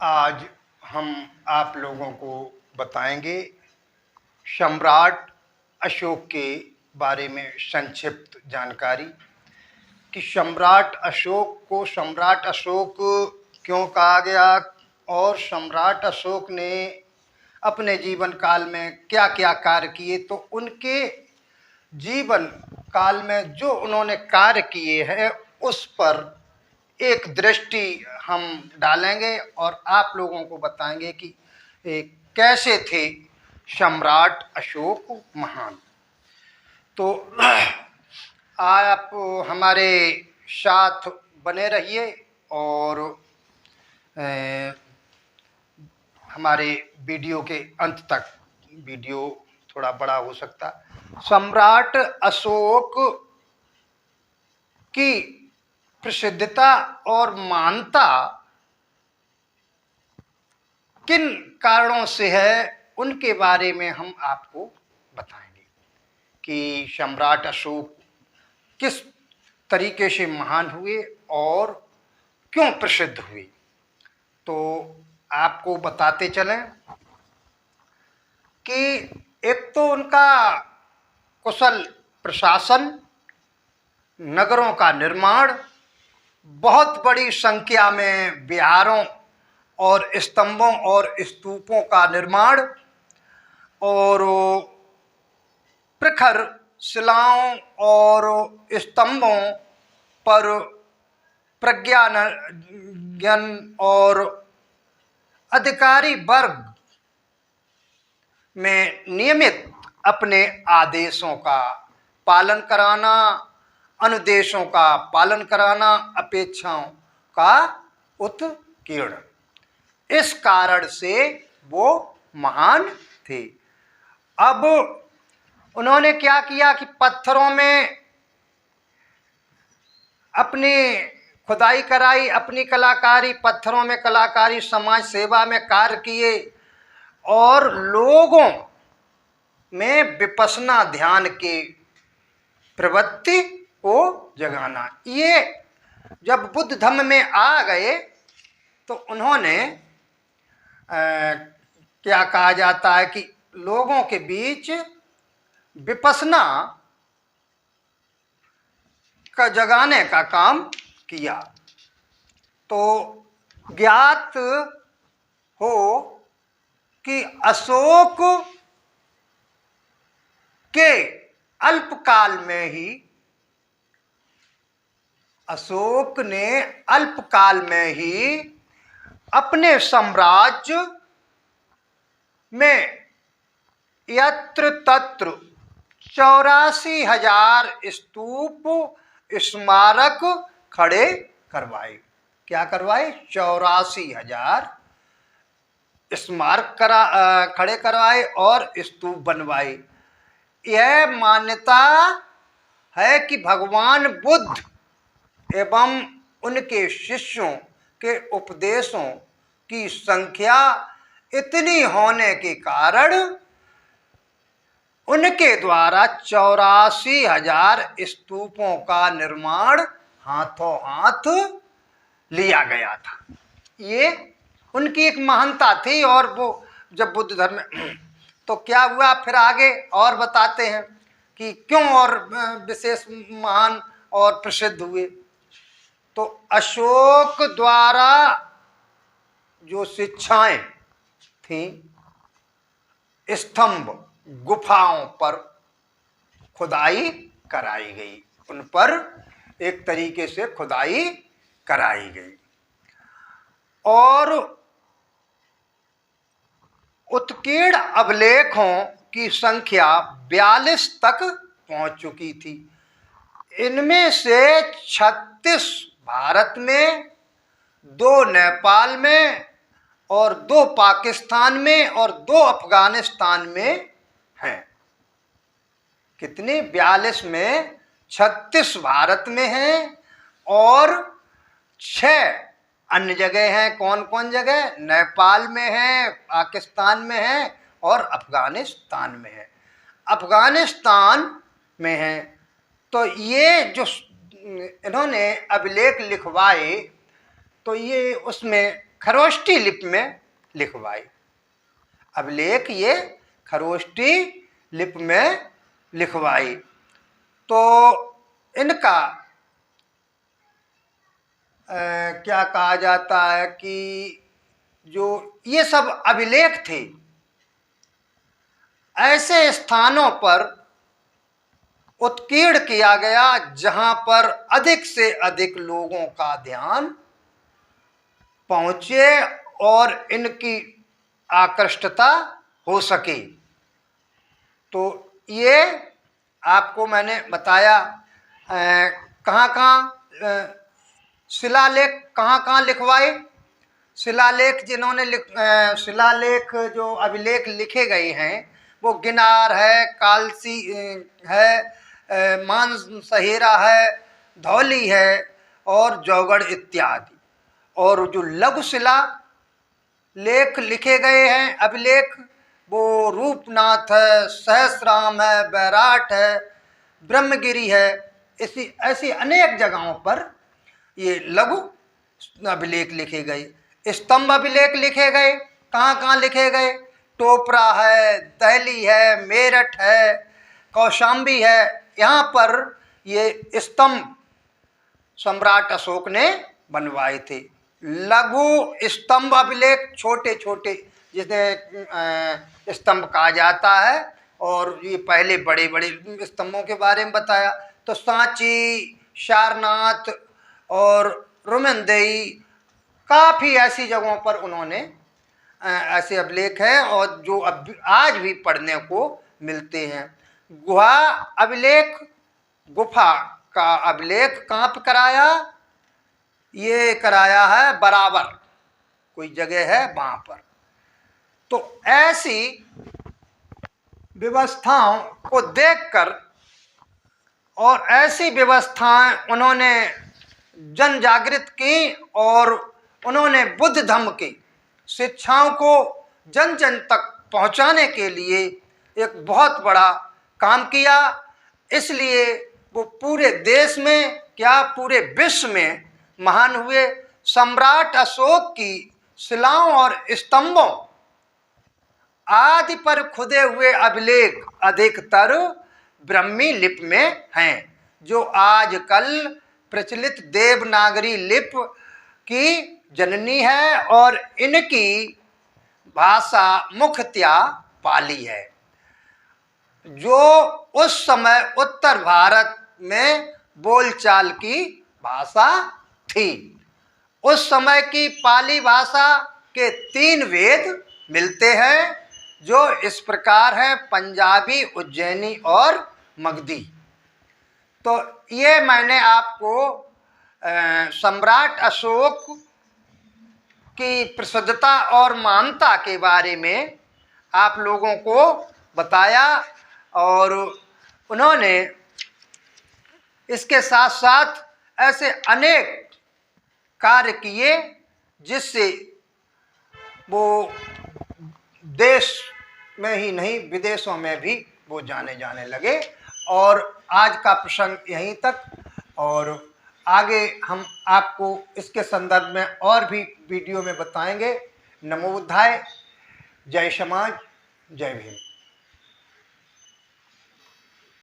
आज हम आप लोगों को बताएंगे सम्राट अशोक के बारे में संक्षिप्त जानकारी कि सम्राट अशोक को सम्राट अशोक क्यों कहा गया और सम्राट अशोक ने अपने जीवन काल में क्या क्या कार्य किए। तो उनके जीवन काल में जो उन्होंने कार्य किए हैं उस पर एक दृष्टि हम डालेंगे और आप लोगों को बताएंगे कि कैसे थे सम्राट अशोक महान। तो आप हमारे साथ बने रहिए और हमारे वीडियो के अंत तक। वीडियो थोड़ा बड़ा हो सकता। सम्राट अशोक की प्रसिद्धता और महानता किन कारणों से है उनके बारे में हम आपको बताएंगे कि सम्राट अशोक किस तरीके से महान हुए और क्यों प्रसिद्ध हुए। तो आपको बताते चलें कि एक तो उनका कुशल प्रशासन, नगरों का निर्माण, बहुत बड़ी संख्या में विहारों और स्तंभों और स्तूपों का निर्माण और प्रखर शिलाओं और स्तंभों पर प्रज्ञान और अधिकारी वर्ग में नियमित अपने आदेशों का पालन कराना, अनुदेशों का पालन कराना, अपेक्षाओं का उत्कीर्ण, इस कारण से वो महान थे। अब उन्होंने क्या किया कि पत्थरों में अपनी खुदाई कराई, अपनी कलाकारी, पत्थरों में कलाकारी, समाज सेवा में कार्य किए और लोगों में विपश्यना ध्यान के प्रवृत्ति को जगाना। ये जब बुद्ध धम्म में आ गए तो उन्होंने क्या कहा जाता है कि लोगों के बीच विपश्यना का जगाने का काम किया। तो ज्ञात हो कि अशोक के अल्पकाल में ही अशोक ने अल्पकाल में ही अपने साम्राज्य में यत्र तत्र 84,000 स्तूप स्मारक खड़े करवाए। क्या करवाए? 84,000 स्मारक खड़े करवाए और स्तूप बनवाए। यह मान्यता है कि भगवान बुद्ध एवं उनके शिष्यों के उपदेशों की संख्या इतनी होने के कारण उनके द्वारा 84,000 स्तूपों का निर्माण हाथों हाथ लिया गया था। ये उनकी एक महानता थी। और वो जब बुद्ध धर्म तो क्या हुआ फिर आगे और बताते हैं कि क्यों और विशेष महान और प्रसिद्ध हुए। तो अशोक द्वारा जो शिक्षाएं थीं, स्तंभ गुफाओं पर खुदाई कराई गई, उन पर एक तरीके से खुदाई कराई गई और उत्कीर्ण अभिलेखों की संख्या 42 तक पहुंच चुकी थी। इनमें से 36 भारत में, 2 नेपाल में और 2 पाकिस्तान में और 2 अफगानिस्तान में हैं। कितने? 42 में 36 भारत में हैं और 6 अन्य जगह हैं। कौन कौन जगह? नेपाल में है, पाकिस्तान में है और अफगानिस्तान में है। अफगानिस्तान में है। तो ये जो इन्होंने अभिलेख लिखवाए तो ये उसमें खरोष्टी लिपि में लिखवाए। अभिलेख ये खरोष्टी लिपि में लिखवाई। तो इनका क्या कहा जाता है कि जो ये सब अभिलेख थे, ऐसे स्थानों पर उत्कीर्ण किया गया जहां पर अधिक से अधिक लोगों का ध्यान पहुंचे और इनकी आकृष्टता हो सके। तो ये आपको मैंने बताया कहाँ कहाँ शिलालेख कहाँ कहाँ लिखवाए। शिलालेख जिन्होंने शिलालेख जो अभिलेख लिखे गए हैं वो गिनार है, कालसी है, मानसहेरा है, धौली है और जौगढ़ इत्यादि। और जो लघु शिला लेख लिखे गए हैं अभिलेख वो रूपनाथ है, सहस्राम है, बैराट है, ब्रह्मगिरी है, ऐसी अनेक जगहों पर ये लघु अभिलेख लिखे गए। स्तंभ अभिलेख लिखे गए। कहाँ कहाँ लिखे गए? टोपरा है, दहली है, मेरठ है, कौशाम्बी है। यहाँ पर ये स्तंभ सम्राट अशोक ने बनवाए थे। लघु स्तंभ अभिलेख छोटे छोटे जिसे स्तंभ कहा जाता है, और ये पहले बड़े बड़े स्तंभों के बारे में बताया। तो सांची, सारनाथ और रुमनदेई, काफ़ी ऐसी जगहों पर उन्होंने ऐसे अभिलेख हैं और जो अब आज भी पढ़ने को मिलते हैं। गुहा अभिलेख, गुफा का अभिलेख कहाँ पर कराया? ये कराया है बराबर, कोई जगह है वहाँ पर। तो ऐसी व्यवस्थाओं को देखकर और ऐसी व्यवस्थाएं उन्होंने जन जागृत की और उन्होंने बुद्ध धम्म की शिक्षाओं को जन जन तक पहुंचाने के लिए एक बहुत बड़ा काम किया। इसलिए वो पूरे देश में क्या पूरे विश्व में महान हुए। सम्राट अशोक की शिलाओं और स्तंभों आदि पर खुदे हुए अभिलेख अधिकतर ब्राह्मी लिपि में हैं, जो आजकल प्रचलित देवनागरी लिपि की जननी है और इनकी भाषा मुख्यतया पाली है, जो उस समय उत्तर भारत में बोलचाल की भाषा थी। उस समय की पाली भाषा के 3 वेद मिलते हैं, जो इस प्रकार हैं: पंजाबी, उज्जैनी और मगधी। तो ये मैंने आपको सम्राट अशोक की प्रसिद्धता और महानता के बारे में आप लोगों को बताया। और उन्होंने इसके साथ साथ ऐसे अनेक कार्य किए जिससे वो देश में ही नहीं विदेशों में भी वो जाने जाने लगे। और आज का प्रसंग यहीं तक, और आगे हम आपको इसके संदर्भ में और भी वीडियो में बताएंगे। नमो बुद्धाय। जय समाज, जय भीम।